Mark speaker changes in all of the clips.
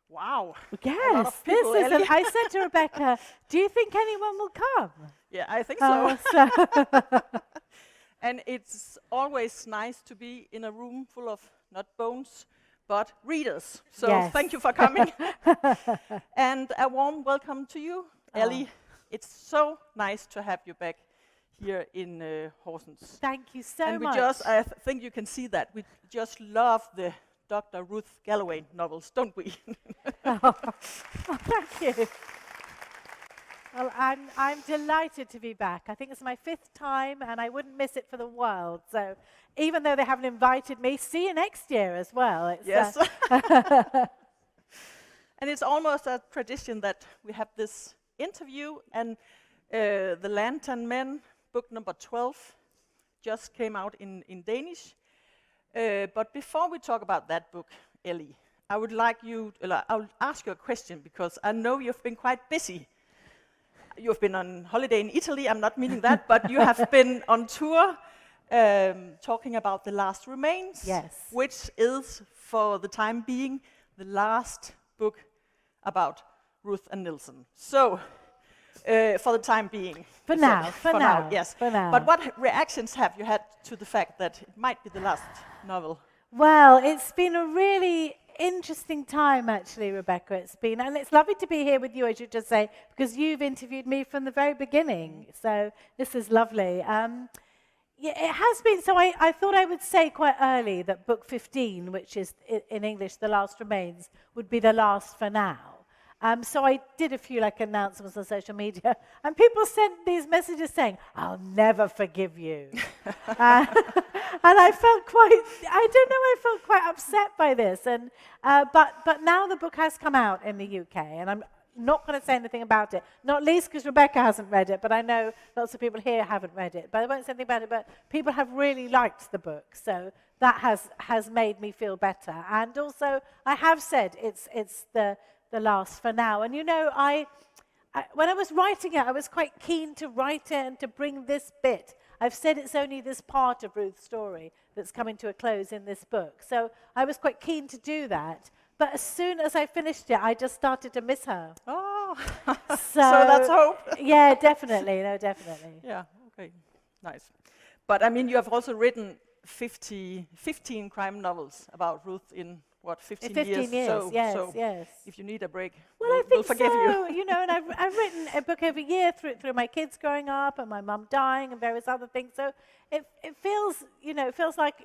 Speaker 1: Wow.
Speaker 2: Yes,
Speaker 1: people,
Speaker 2: this is.
Speaker 1: Elly.
Speaker 2: I said to Rebekka, "Do you think anyone will come?"
Speaker 1: Yeah, I think so.
Speaker 2: So
Speaker 1: And it's always nice to be in a room full of not bones, but readers. So
Speaker 2: Yes.
Speaker 1: thank you for coming. And a warm welcome to you, Elly. It's so nice to have you back here in Horsens.
Speaker 2: Thank you so
Speaker 1: And we
Speaker 2: much.
Speaker 1: I think you can see that. We just love the Dr. Ruth Galloway novels, don't we?
Speaker 2: Thank you. Well, I'm delighted to be back. I think it's my 5th time, and I wouldn't miss it for the world. So, even though they haven't invited me, see you next year as well. It's,
Speaker 1: Yes. And it's almost a tradition that we have this interview, and The Lantern Men, book number 12, just came out in Danish. But before we talk about that book, Elly, I will ask you a question, because I know you've been quite busy. You've been on holiday in Italy, I'm not meaning that, but you have been on tour talking about The Last Remains,
Speaker 2: Yes.
Speaker 1: which is, for the time being, the last book about Ruth and Nilsen. So, for the time being.
Speaker 2: For
Speaker 1: so
Speaker 2: now, for now,
Speaker 1: yes.
Speaker 2: for now.
Speaker 1: But what reactions have you had to the fact that it might be the last novel?
Speaker 2: Well, it's been a really interesting time, actually, Rebekka. And it's lovely to be here with you, as you just say, because you've interviewed me from the very beginning. So this is lovely. Yeah, it has been. So I thought I would say quite early that book 15, which is in English, The Last Remains, would be the last for now. So I did a few announcements on social media, and people sent these messages saying, "I'll never forgive you." And I felt quite upset by this. And but now the book has come out in the UK, and I'm not going to say anything about it, not least because Rebekka hasn't read it, but I know lots of people here haven't read it. But I won't say anything about it, but people have really liked the book, so that has made me feel better. And also, I have said it's the last for now. And when I was writing it, I was quite keen to write it and to bring this bit. I've said it's only this part of Ruth's story that's coming to a close in this book. So I was quite keen to do that. But as soon as I finished it, I just started to miss her.
Speaker 1: Oh,
Speaker 2: so
Speaker 1: that's hope.
Speaker 2: Yeah, definitely. No, definitely.
Speaker 1: Yeah, okay, nice. But I mean, you have also written 15 crime novels about Ruth in, 15 years?
Speaker 2: 15 years, yes.
Speaker 1: If you need a break,
Speaker 2: Well, I think
Speaker 1: we'll forgive
Speaker 2: so.
Speaker 1: you.
Speaker 2: And I've written a book every year through my kids growing up and my mum dying and various other things. So it feels like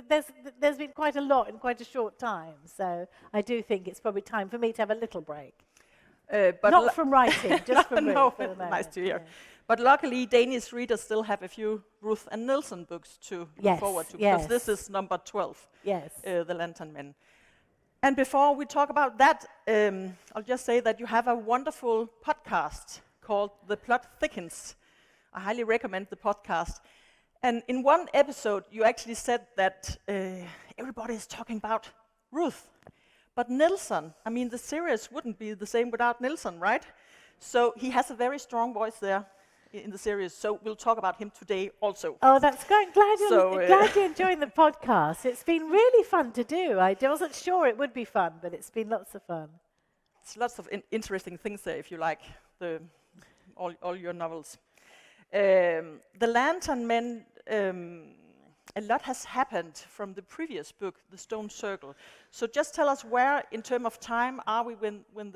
Speaker 2: there's been quite a lot in quite a short time. So I do think it's probably time for me to have a little break.
Speaker 1: But
Speaker 2: not from writing, just from reading.
Speaker 1: No,
Speaker 2: for the moment.
Speaker 1: nice to hear.
Speaker 2: Yeah.
Speaker 1: But luckily, Danish readers still have a few Ruth and Nilsen books to look forward to, because this is number 12,
Speaker 2: yes.
Speaker 1: The Lantern Men. And before we talk about that, I'll just say that you have a wonderful podcast called The Plot Thickens. I highly recommend the podcast. And in one episode, you actually said that everybody is talking about Ruth. But Nilsen, I mean, the series wouldn't be the same without Nilsen, right? So he has a very strong voice there in the series. So we'll talk about him today also.
Speaker 2: Oh, that's great. Glad you're enjoying the podcast. It's been really fun to do. I wasn't sure it would be fun, but it's been lots of fun.
Speaker 1: It's lots of interesting things there, if you like all your novels. The Lantern Men, a lot has happened from the previous book, The Stone Circle. So just tell us where, in terms of time, are we when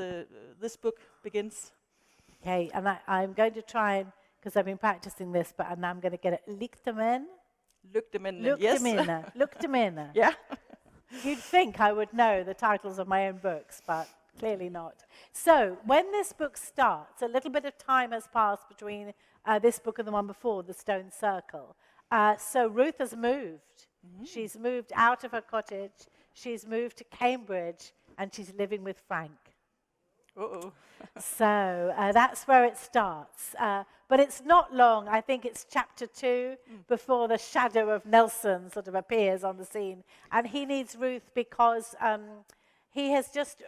Speaker 1: this book begins?
Speaker 2: Okay, and I'm going to try, because I've been practicing this, but now I'm going to get it. Lyktemene.
Speaker 1: Yes.
Speaker 2: Lyktemene.
Speaker 1: Yeah.
Speaker 2: You'd think I would know the titles of my own books, but clearly not. So when this book starts, a little bit of time has passed between this book and the one before, The Stone Circle. So Ruth has moved. Mm-hmm. She's moved out of her cottage. She's moved to Cambridge, and she's living with Frank.
Speaker 1: Uh-oh.
Speaker 2: So that's where it starts. But it's not long. I think it's chapter 2 before the shadow of Nelson sort of appears on the scene. And he needs Ruth because he has just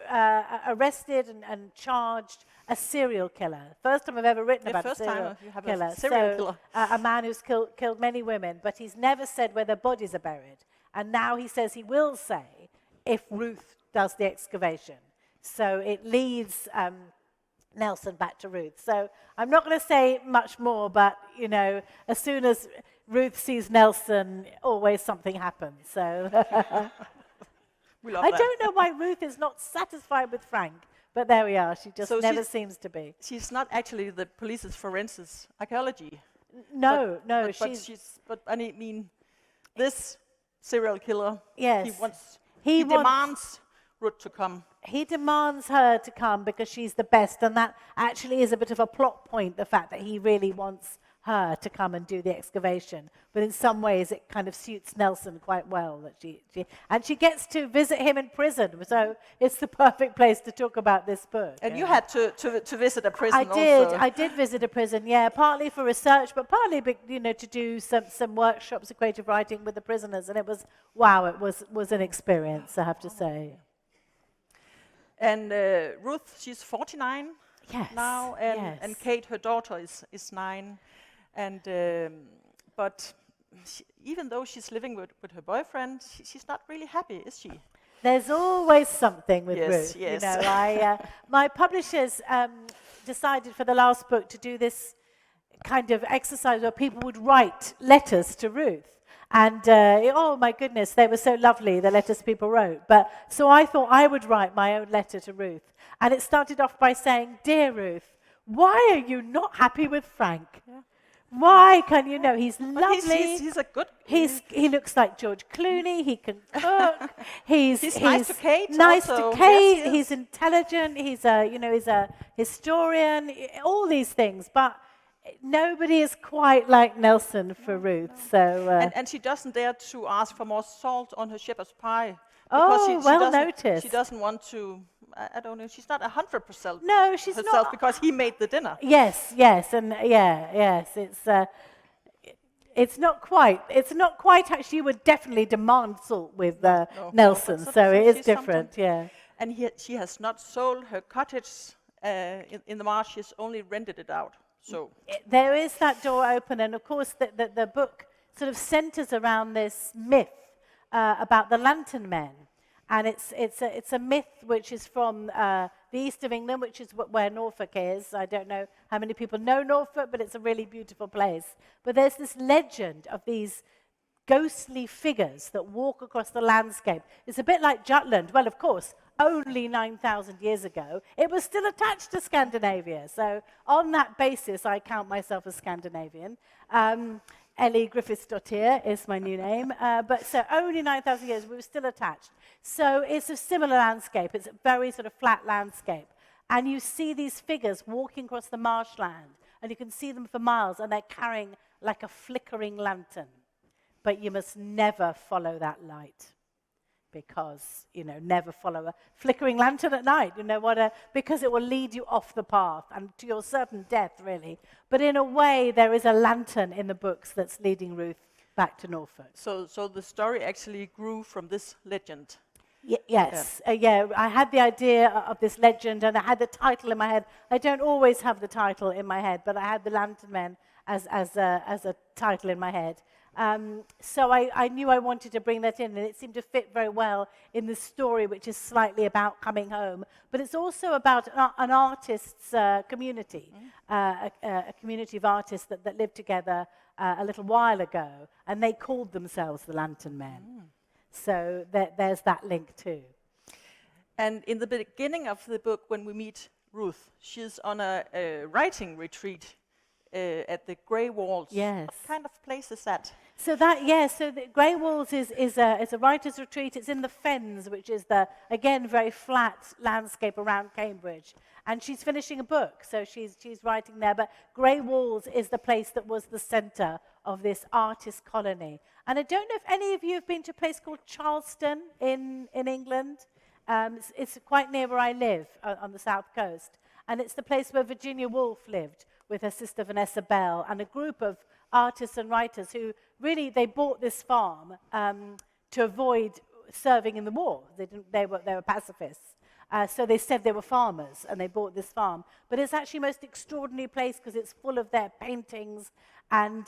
Speaker 2: arrested and charged a serial killer. First time I've ever written about a serial killer. A man who's killed many women, but he's never said where their bodies are buried. And now he says he will say if Ruth does the excavation. So it leads Nelson back to Ruth. So I'm not going to say much more, but, you know, as soon as Ruth sees Nelson, always something happens. So
Speaker 1: We love
Speaker 2: I
Speaker 1: that.
Speaker 2: don't know why Ruth is not satisfied with Frank, but there we are. She just
Speaker 1: So
Speaker 2: never seems to be.
Speaker 1: She's not actually the police's forensic archaeology.
Speaker 2: No,
Speaker 1: But I mean, this serial killer.
Speaker 2: Yes.
Speaker 1: He demands Ruth to come.
Speaker 2: He demands her to come because she's the best, and that actually is a bit of a plot point, the fact that he really wants her to come and do the excavation. But in some ways, it kind of suits Nelson quite well. That she gets to visit him in prison, so it's the perfect place to talk about this book.
Speaker 1: And you had to visit a prison also.
Speaker 2: I did visit a prison, yeah, partly for research, but partly, you know, to do some workshops of creative writing with the prisoners. And it was, wow, it was an experience, I have to say.
Speaker 1: And Ruth, she's 49 now, and Kate, her daughter, is 9. And but even though she's living with her boyfriend, she's not really happy, is she?
Speaker 2: There's always something with Ruth.
Speaker 1: Yes.
Speaker 2: You know, my publishers decided for the last book to do this kind of exercise where people would write letters to Ruth. And, oh my goodness, they were so lovely, the letters people wrote. But so I thought I would write my own letter to Ruth. And it started off by saying, "Dear Ruth, why are you not happy with Frank? Yeah. Why can you know? He's lovely.
Speaker 1: He's a good...
Speaker 2: He looks like George Clooney. He can cook. He's
Speaker 1: nice to Kate.
Speaker 2: Nice
Speaker 1: also.
Speaker 2: to Kate.
Speaker 1: Yes.
Speaker 2: He's intelligent. He's a historian. All these things, but nobody is quite like Nelson for Ruth. So
Speaker 1: and she doesn't dare to ask for more salt on her shepherd's pie.
Speaker 2: Oh, well noticed.
Speaker 1: She doesn't want to. I don't know. She's not 100%.
Speaker 2: No, she's
Speaker 1: herself
Speaker 2: not.
Speaker 1: Because he made the dinner.
Speaker 2: Yes, and yes. It's not quite. It's not quite how she would definitely demand salt with Nelson. So it is different.
Speaker 1: Something.
Speaker 2: Yeah.
Speaker 1: And she has not sold her cottage in the marsh. She's only rented it out. So
Speaker 2: there is that door open, and of course the book sort of centers around this myth about the lantern men. And it's a myth which is from the east of England, which is where Norfolk is. I don't know how many people know Norfolk, but it's a really beautiful place. But there's this legend of these ghostly figures that walk across the landscape. It's a bit like Jutland. Well, of course, only 9,000 years ago, it was still attached to Scandinavia. So on that basis, I count myself as Scandinavian. Elly Griffiths is my new name. But so only 9,000 years, we were still attached. So it's a similar landscape. It's a very sort of flat landscape. And you see these figures walking across the marshland, and you can see them for miles, and they're carrying like a flickering lantern. But you must never follow that light. Because, you know, never follow a flickering lantern at night. You know what? Because it will lead you off the path and to your certain death, really. But in a way, there is a lantern in the books that's leading Ruth back to Norfolk.
Speaker 1: So the story actually grew from this legend.
Speaker 2: Yes. I had the idea of this legend, and I had the title in my head. I don't always have the title in my head, but I had the Lantern Men as a title in my head. So I knew I wanted to bring that in, and it seemed to fit very well in the story, which is slightly about coming home. But it's also about an artist's community, a community of artists that lived together a little while ago, and they called themselves the Lantern Men. So there's that link too.
Speaker 1: And in the beginning of the book, when we meet Ruth, she's on a writing retreat at the Grey Walls.
Speaker 2: Yes.
Speaker 1: What kind of place is that?
Speaker 2: So the Grey Walls is a writer's retreat. It's in the Fens, which is again very flat landscape around Cambridge. And she's finishing a book, so she's writing there. But Grey Walls is the place that was the centre of this artist colony. And I don't know if any of you have been to a place called Charleston in England. It's quite near where I live on the south coast. And it's the place where Virginia Woolf lived with her sister Vanessa Bell and a group of artists and writers who really, they bought this farm to avoid serving in the war. They were pacifists. So they said they were farmers, and they bought this farm. But it's actually the most extraordinary place because it's full of their paintings and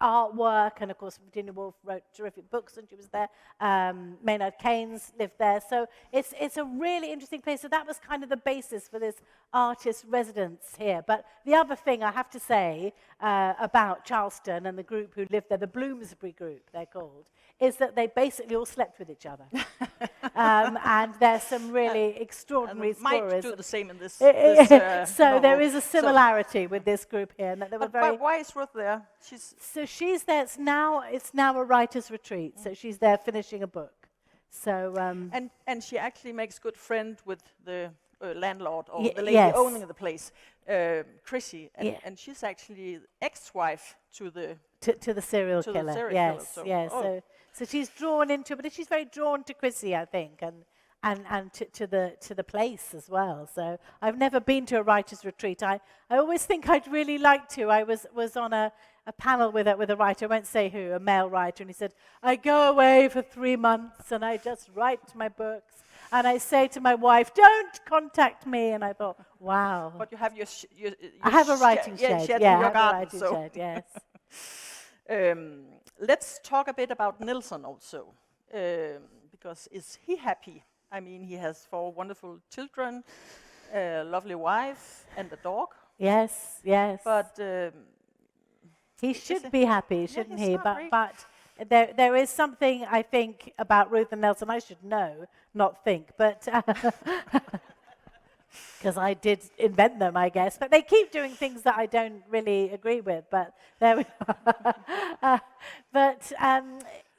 Speaker 2: artwork, and of course Virginia Woolf wrote terrific books and she was there. Maynard Keynes lived there, so it's a really interesting place. So that was kind of the basis for this artist residence here. But the other thing I have to say about Charleston and the group who lived there, the Bloomsbury group they're called, is that they basically all slept with each other. And there's some really extraordinary stories.
Speaker 1: Might do the same in this
Speaker 2: so
Speaker 1: novel.
Speaker 2: there is a similarity with this group here. And that they were
Speaker 1: But why is Ruth there?
Speaker 2: She's there. It's now a writer's retreat. So she's there finishing a book. So
Speaker 1: and she actually makes good friend with the landlord or the lady owning the place, Chrissy, and she's actually ex-wife to the
Speaker 2: serial killer. Yes, yes. So she's drawn into, but she's very drawn to Chrissy, I think, and to the place as well. So I've never been to a writer's retreat. I always think I'd really like to. I was on a panel with a writer, I won't say who, a male writer, and he said, I go away for 3 months and I just write my books. And I say to my wife, don't contact me. And I thought, wow.
Speaker 1: But you have your
Speaker 2: I have a writing shed.
Speaker 1: In
Speaker 2: I
Speaker 1: your
Speaker 2: have
Speaker 1: garden,
Speaker 2: a writing shed, yes.
Speaker 1: Let's talk a bit about Nilsson also, because is he happy? I mean, he has 4 wonderful children, a lovely wife, and a dog.
Speaker 2: Yes, yes.
Speaker 1: But
Speaker 2: he should be happy, shouldn't he?
Speaker 1: Really.
Speaker 2: But there is something, I think, about Ruth and Nelson I should know, not think, but because I did invent them, I guess. But they keep doing things that I don't really agree with. But there we are.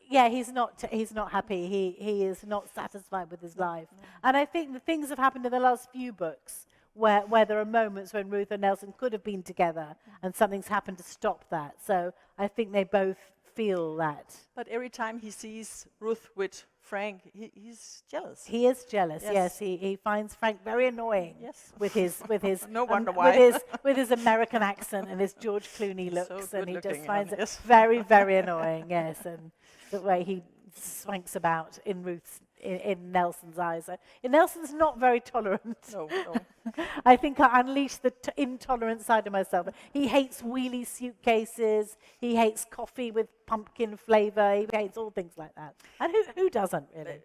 Speaker 2: Yeah, he's not happy. He is not satisfied with his life. And I think the things have happened in the last few books where there are moments when Ruth and Nelson could have been together, and something's happened to stop that. So I think they both feel that.
Speaker 1: But every time he sees Ruth with Frank, he's jealous.
Speaker 2: He is jealous. Yes, he finds Frank very annoying.
Speaker 1: Yes.
Speaker 2: with his
Speaker 1: no wonder why.
Speaker 2: with his American accent and his George Clooney looks,
Speaker 1: so
Speaker 2: and he just
Speaker 1: looking,
Speaker 2: finds it
Speaker 1: yes.
Speaker 2: very, very annoying. Yes, and the way he swanks about in in Nelson's eyes. Nelson's not very tolerant.
Speaker 1: No.
Speaker 2: I think I unleashed the intolerant side of myself. He hates wheelie suitcases. He hates coffee with pumpkin flavor. He hates all things like that. And who doesn't, really?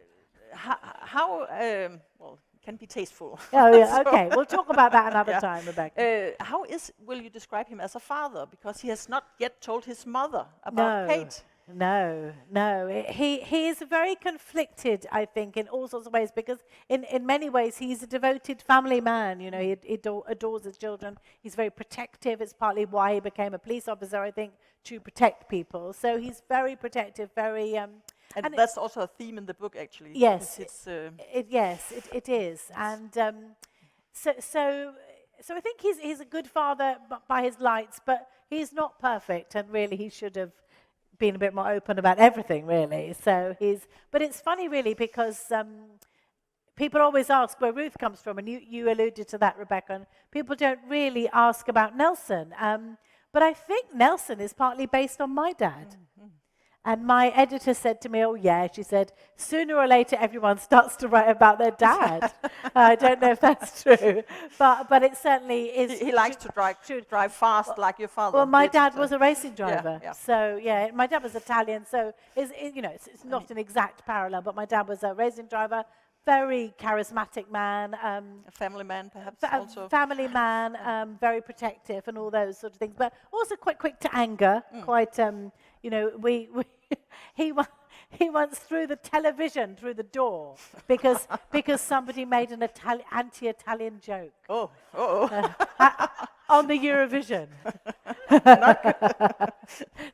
Speaker 1: How can be tasteful.
Speaker 2: Oh, yeah, okay. We'll talk about that another time, Rebekka.
Speaker 1: How will you describe him as a father? Because he has not yet told his mother about Kate.
Speaker 2: No. He is very conflicted, I think, in all sorts of ways, because in many ways he's a devoted family man. You know, he adores his children. He's very protective. It's partly why he became a police officer, I think, to protect people. So he's very protective, very...
Speaker 1: and that's also a theme in the book, actually.
Speaker 2: Yes, it is. And so I think he's a good father by his lights, but he's not perfect, and really he should have been a bit more open about everything, really. But it's funny, really, because people always ask where Ruth comes from, and you alluded to that, Rebekka, and people don't really ask about Nelson. But I think Nelson is partly based on my dad. Mm-hmm. And my editor said to me, oh yeah, she said, sooner or later everyone starts to write about their dad. I don't know if that's true, but it certainly is.
Speaker 1: He likes to drive fast like your father.
Speaker 2: Well, my dad was a racing driver.
Speaker 1: Yeah.
Speaker 2: So yeah, my dad was Italian, so it's not an exact parallel, but my dad was a racing driver, very charismatic man. A
Speaker 1: family man, perhaps, also.
Speaker 2: Family man, very protective and all those sort of things, but also quite quick to anger, quite, he once threw the television through the door because somebody made an anti-Italian joke. On the Eurovision.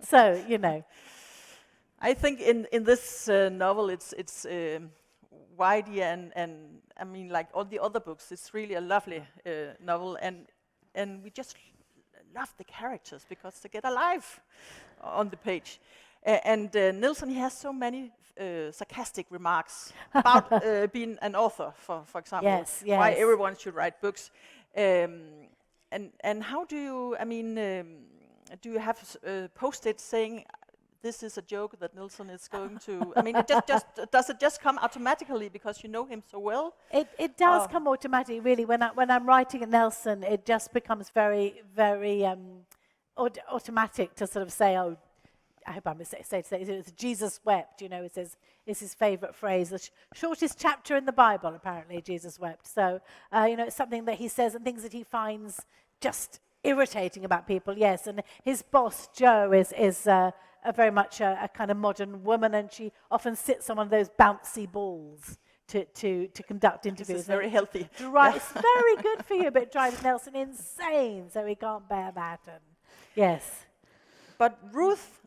Speaker 2: So,
Speaker 1: I think in this novel it's widey and I mean, like all the other books, it's really a lovely novel, and we just love the characters because they get alive on the page. And Nilsson, he has so many sarcastic remarks about being an author, for example.
Speaker 2: Yes.
Speaker 1: Why everyone should write books. And how do you, do you have post-its saying, this is a joke that Nilsson is going to, does it just come automatically because you know him so well?
Speaker 2: It does come automatically, really. When I'm writing at Nilsson, it just becomes very, very automatic to sort of say, oh, I hope I'm saying it's Jesus wept, is his favourite phrase. The shortest chapter in the Bible, apparently, Jesus wept. So, it's something that he says and things that he finds just irritating about people, yes. And his boss, Jo, is very much a kind of modern woman, and she often sits on one of those bouncy balls to conduct interviews.
Speaker 1: This is very healthy.
Speaker 2: Right, it's very good for you, but it drives Nelson insane, so he can't bear that. And yes.
Speaker 1: But Ruth,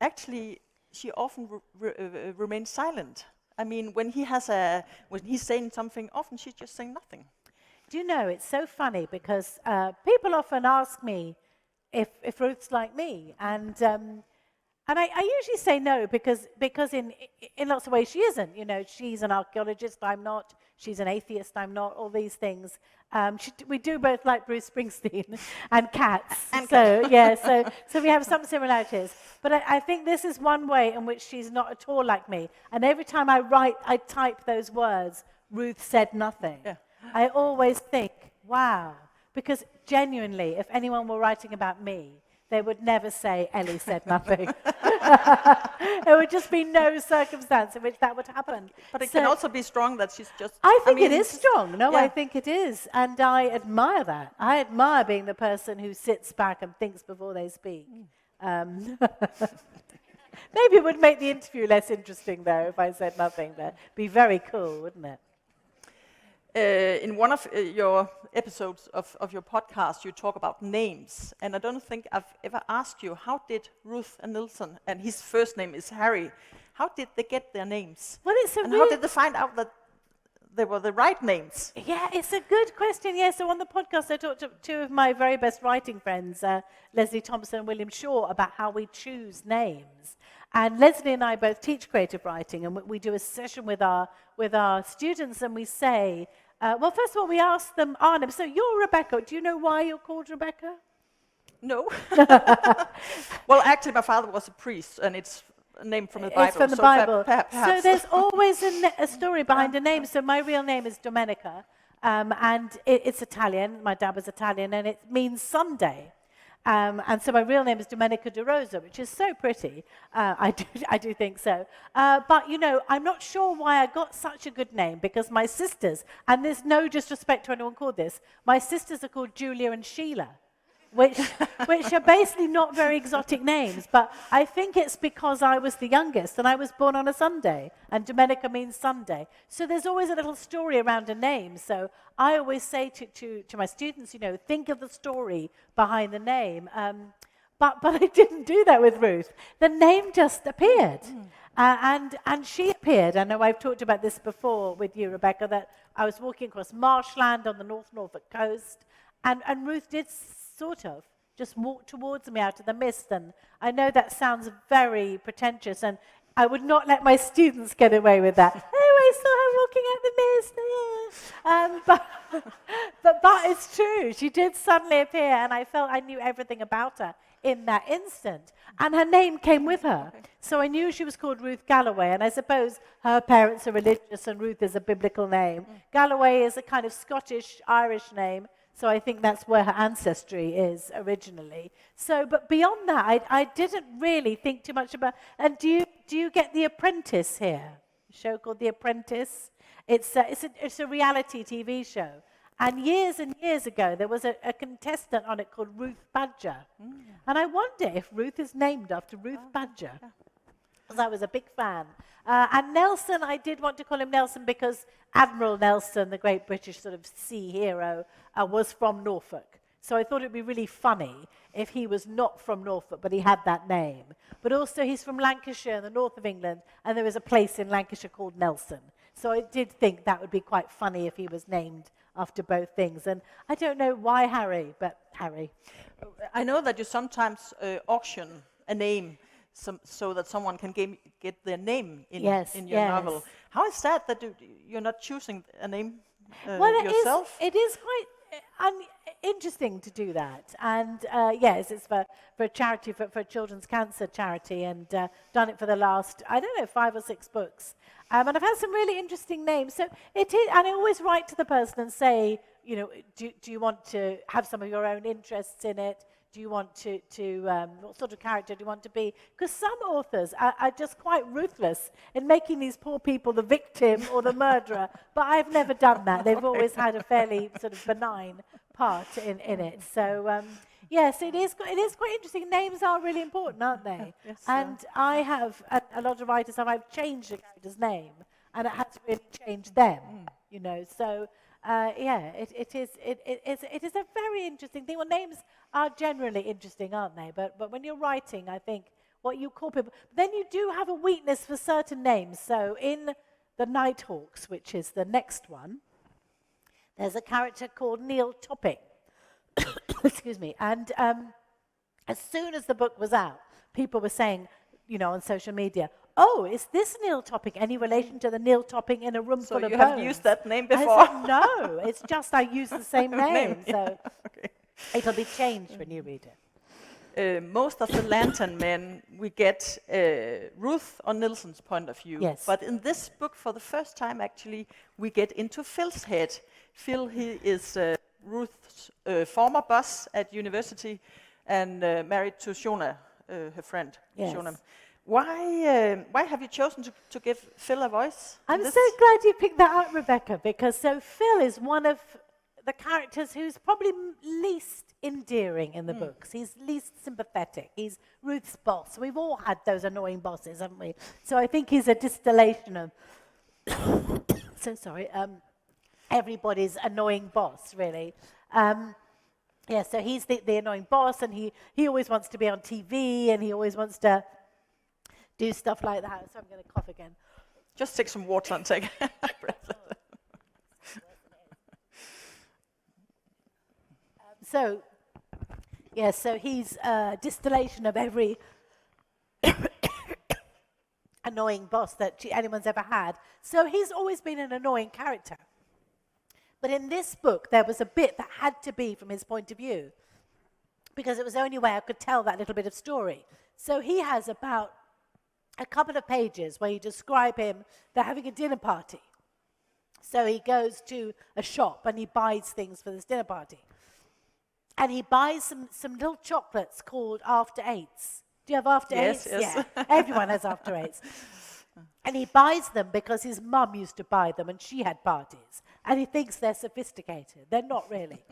Speaker 1: actually, she often remains silent. I mean, when he's saying something, often she's just saying nothing.
Speaker 2: Do you know, it's so funny because people often ask me if Ruth's like me, and I usually say no because in lots of ways she isn't. She's an archaeologist, I'm not. She's an atheist, I'm not. All these things. We do both like Bruce Springsteen and cats. So we have some similarities. But I think this is one way in which she's not at all like me. And every time I type those words, Ruth said nothing. Yeah. I always think, wow, because genuinely, if anyone were writing about me, they would never say Elly said nothing. There would just be no circumstance in which that would happen.
Speaker 1: But it can also be strong that she's just...
Speaker 2: I think it is strong. No, yeah. I think it is. And I admire that. I admire being the person who sits back and thinks before they speak. Maybe it would make the interview less interesting, though, if I said nothing. But be very cool, wouldn't it?
Speaker 1: In one of your episodes of your podcast, you talk about names. And I don't think I've ever asked you, how did Ruth and Nelson, and his first name is Harry, how did they get their names?
Speaker 2: Well,
Speaker 1: how did they find out that they were the right names?
Speaker 2: Yeah, it's a good question. Yeah, so on the podcast, I talked to two of my very best writing friends, Leslie Thompson and William Shaw, about how we choose names. And Leslie and I both teach creative writing, and we do a session with our students, and we say, well, first of all, we ask them our name. So you're Rebekka. Do you know why you're called Rebekka?
Speaker 1: No. Well, actually, my father was a priest, and it's a name from the Bible.
Speaker 2: It's from the Bible.
Speaker 1: Perhaps.
Speaker 2: So there's always a story behind a name. So my real name is Domenica, and it's Italian. My dad was Italian, and it means Sunday. And so my real name is Domenica De Rosa, which is so pretty. I do think so. But, I'm not sure why I got such a good name, because my sisters, and there's no disrespect to anyone called this, my sisters are called Julia and Sheila, which are basically not very exotic names. But I think it's because I was the youngest, and I was born on a Sunday, and Domenica means Sunday. So there's always a little story around a name. So I always say to my students, think of the story behind the name. But I didn't do that with Ruth. The name just appeared. And she appeared. I know I've talked about this before with you, Rebekka, that I was walking across marshland on the North Norfolk coast, and Ruth did sort of just walk towards me out of the mist. And I know that sounds very pretentious, and I would not let my students get away with that. Oh, I saw her walking out the mist. But it's true. She did suddenly appear, and I felt I knew everything about her in that instant. And her name came with her. Okay. So I knew she was called Ruth Galloway, and I suppose her parents are religious, and Ruth is a biblical name. Galloway is a kind of Scottish-Irish name, so I think that's where her ancestry is originally. So, but beyond that, I didn't really think too much about. And do you get The Apprentice here? A show called The Apprentice. It's a reality TV show. And years ago, there was a contestant on it called Ruth Badger. And I wonder if Ruth is named after Ruth Badger. Because I was a big fan. And Nelson, I did want to call him Nelson because Admiral Nelson, the great British sort of sea hero, was from Norfolk. So I thought it would be really funny if he was not from Norfolk, but he had that name. But also he's from Lancashire, in the north of England, and there is a place in Lancashire called Nelson. So I did think that would be quite funny if he was named after both things. And I don't know why Harry, but Harry.
Speaker 1: I know that you sometimes auction a name so that someone can get their name in your novel. How is that you're not choosing a name yourself?
Speaker 2: It is quite interesting to do that. And yes, it's for a charity, for a children's cancer charity, and done it for the last, 5 or 6 books. And I've had some really interesting names. So it is, and I always write to the person and say, do you want to have some of your own interests in it? do you want what sort of character do you want to be? Because some authors are just quite ruthless in making these poor people the victim or the murderer, but I've never done that. They've always had a fairly sort of benign part in it. So, yes, it is quite interesting. Names are really important, aren't they?
Speaker 1: Yes,
Speaker 2: and I have, a lot of writers have, I've changed a character's name, and it has really changed them, you know, so... it is a very interesting thing. Well, names are generally interesting, aren't they? But when you're writing, I think what you call people... Then you do have a weakness for certain names. So in The Nighthawks, which is the next one, there's a character called Neil Topping. Excuse me. And as soon as the book was out, people were saying, you know, on social media, oh, is this Neil Topping any relation to the Neil Topping in A Room Full of Bones?
Speaker 1: So you have used that name before?
Speaker 2: I said, no, it's just I use the same name. So it'll be changed when you read it.
Speaker 1: Most of the Lantern Men, we get Ruth or Nilsson's point of view.
Speaker 2: Yes.
Speaker 1: But in this book, for the first time, actually, we get into Phil's head. Phil, he is Ruth's former boss at university and married to Shona, her friend,
Speaker 2: yes.
Speaker 1: Shona. Why have you chosen to give Phil a voice?
Speaker 2: I'm so glad you picked that up, Rebekka, because so Phil is one of the characters who's probably least endearing in the books. He's least sympathetic. He's Ruth's boss. We've all had those annoying bosses, haven't we? So I think he's a distillation of, everybody's annoying boss, really. Yeah, so he's the annoying boss, and he always wants to be on TV, and he always wants to do stuff like that. So I'm going to cough again.
Speaker 1: Just take some water and take a breath.
Speaker 2: So he's a distillation of every annoying boss that anyone's ever had. So he's always been an annoying character. But in this book, there was a bit that had to be from his point of view, because it was the only way I could tell that little bit of story. So he has about a couple of pages where you describe him, they're having a dinner party. So he goes to a shop and he buys things for this dinner party. And he buys some little chocolates called After Eights. Do you have After Eights?
Speaker 1: Yes.
Speaker 2: Yeah, everyone has After Eights. And he buys them because his mum used to buy them and she had parties. And he thinks they're sophisticated. They're not really.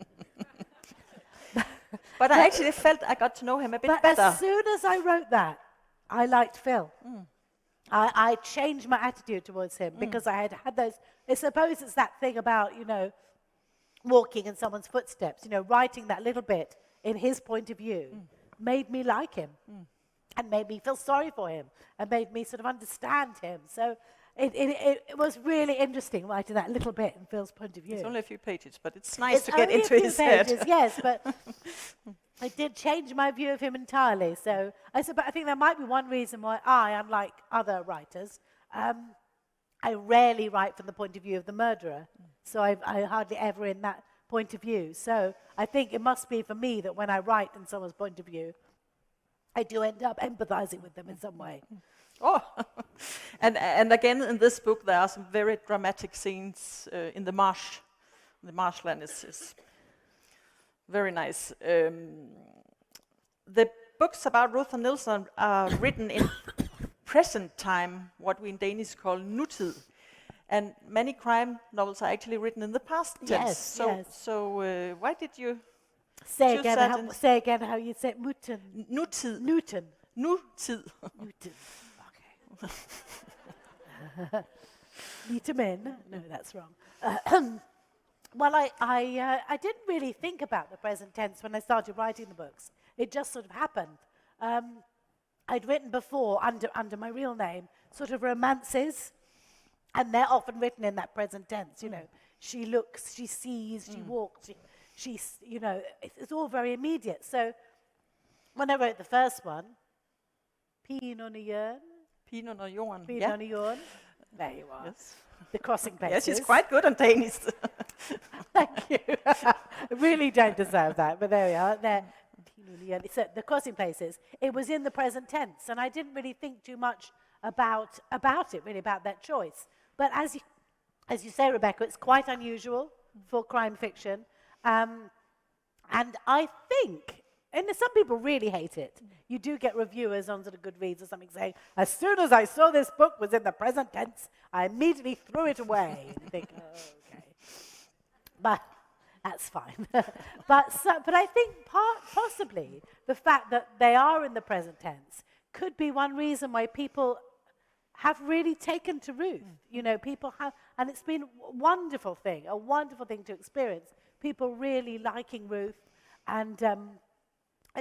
Speaker 1: But I actually felt I got to know him a bit better.
Speaker 2: As soon as I wrote that, I liked Phil. I changed my attitude towards him because I had those... I suppose it's that thing about, you know, walking in someone's footsteps. You know, writing that little bit in his point of view made me like him and made me feel sorry for him and made me sort of understand him. So it was really interesting writing that little bit in Phil's point of view.
Speaker 1: It's only a few pages, but it's nice to get into his head.
Speaker 2: Yes, but it did change my view of him entirely. So I think that might be one reason why I, unlike other writers, I rarely write from the point of view of the murderer. So I hardly ever in that point of view. So I think it must be for me that when I write in someone's point of view, I do end up empathizing with them in some way.
Speaker 1: Oh, and again in this book there are some very dramatic scenes in the marsh. The marshland is very nice. The books about Ruth and Nilsson are written in present time, what we in Danish call nutid. And many crime novels are actually written in the past tense. So why did you
Speaker 2: say again how you said mutten?
Speaker 1: Nutid.
Speaker 2: Newton.
Speaker 1: Nutid.
Speaker 2: Newton. Okay. Newton. No, that's wrong. Well, I didn't really think about the present tense when I started writing the books. It just sort of happened. I'd written before under my real name, sort of romances, and they're often written in that present tense. You know, she looks, she sees, she walks, she's, you know, it's all very immediate. So when I wrote the first one, Pigen under jorden.
Speaker 1: Pigen under jorden.
Speaker 2: Pigen under jorden. There you are.
Speaker 1: Yes.
Speaker 2: The crossing places.
Speaker 1: Yes, she's quite good on Danish.
Speaker 2: Thank you. I really don't deserve that, but there we are. There. So the crossing places, it was in the present tense, and I didn't really think too much about it, really, about that choice. But as you say, Rebekka, it's quite unusual for crime fiction. And I think and some people really hate it. You do get reviewers on sort of Goodreads or something saying, as soon as I saw this book was in the present tense, I immediately threw it away. And you think, oh, okay. But that's fine. But I think possibly the fact that they are in the present tense could be one reason why people have really taken to Ruth. You know, people have, and it's been a wonderful thing to experience. People really liking Ruth and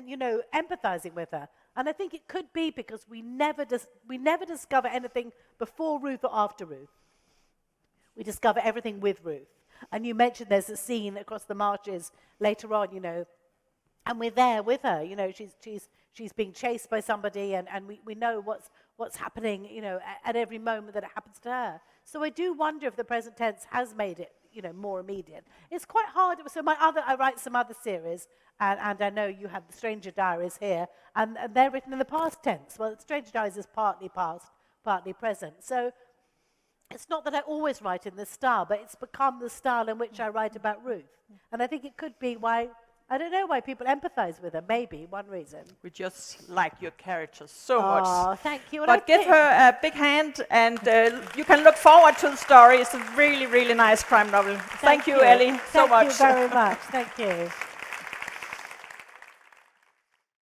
Speaker 2: you know, empathizing with her. And I think it could be because we never discover anything before Ruth or after Ruth. We discover everything with Ruth. And you mentioned there's a scene across the marshes later on, you know, and we're there with her. You know, she's being chased by somebody, and we know what's happening, you know, at every moment that it happens to her. So I do wonder if the present tense has made it, you know, more immediate. It's quite hard. So I write some other series, and I know you have the Stranger Diaries here, and they're written in the past tense. Well, Stranger Diaries is partly past, partly present. So it's not that I always write in this style, but it's become the style in which I write about Ruth. And I think it could be why, I don't know why people empathize with her, maybe one reason.
Speaker 1: We just like your characters so much.
Speaker 2: Oh, thank you.
Speaker 1: But give her a big hand, and you can look forward to the story. It's a really, really nice crime novel. Thank you, Elly, so much.
Speaker 2: Thank you very much. Thank you.